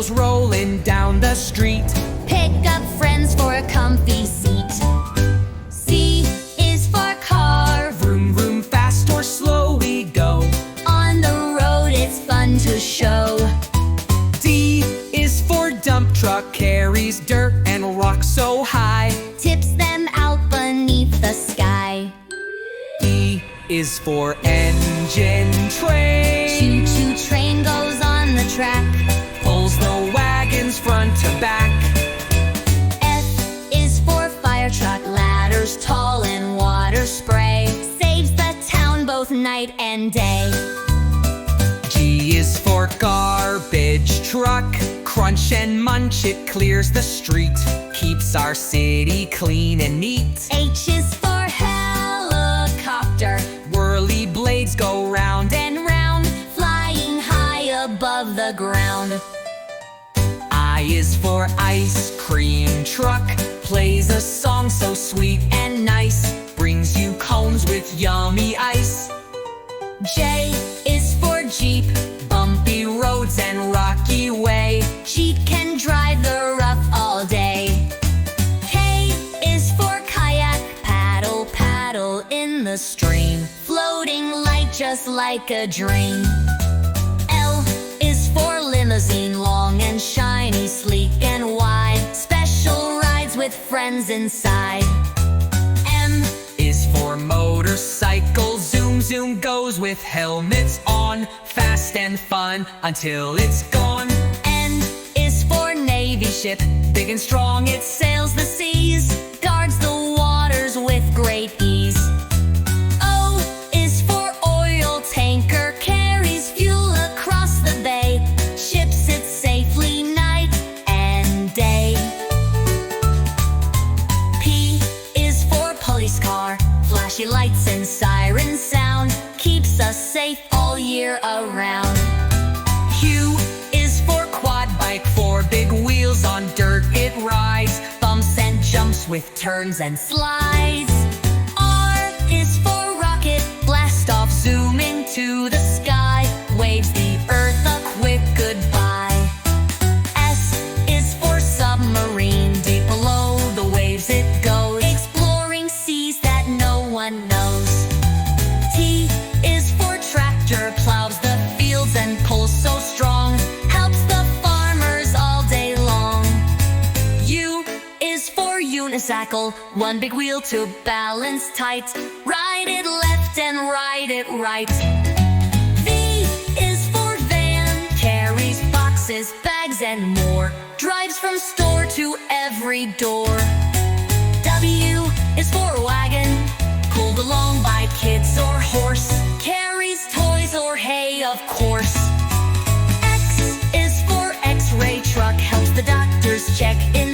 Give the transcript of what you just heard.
goes rolling down the street. Pick up friends for a comfy seat. C is for car. Vroom, vroom, fast or slow we go. On the road it's fun to show. D is for dump truck. Carries dirt and rocks so high. Tips them out beneath the sky. E is for engine. Train. Choo-choo train goes on the track. Pulls the wagons front to back. F is for fire truck. Ladders tall and water spray. Saves the town both night and day. G is for garbage truck. Crunch and munch, it clears the street. Keeps our city clean and neat. H is for helicopter. Whirly blades go round and round, Flying high above the ground. I is for ice cream truck. Plays a song so sweet and nice. Brings you cones with yummy ice. J is for Jeep. Bumpy roads and rocky way. Jeep can drive the rough all day. K is for kayak. Paddle, paddle in the stream. Floating light just like a dream. L is for limousine. Long and shiny, sleek and wide. Special rides with friends inside. M Is for motorcycle. Zoom, zoom goes with helmets on. Fast and fun until it's gone. N is for Navy ship. Big and strong, it Sails the seas. Guards the waters with great ease. O is for oil tanker. Carries fuel across the bay. Ships it safely night and day. P is for police car. Flashy lights and siren sound. Keeps us safe all year around. Q is for quad bike. Four big wheels on dirt it rides. Bumps and jumps with turns and slides. R is for rocket. Blast off, zooming to the sky. Waves the earth a quick goodbye. S is for submarine. Deep below the waves it goes. Exploring seas that no one knows. T is for tractor. Plows the fields and pulls so strong. Helps the farmers all day long. U is for unicycle. One big wheel to balance tight. Ride it left and ride it right. V is for van. Carries boxes, bags and more. Drives from store to every door. W is for wagon. Pulled along by kids or horse. Carries toys or hay, of course. X is for X-ray truck. Helps the doctors check in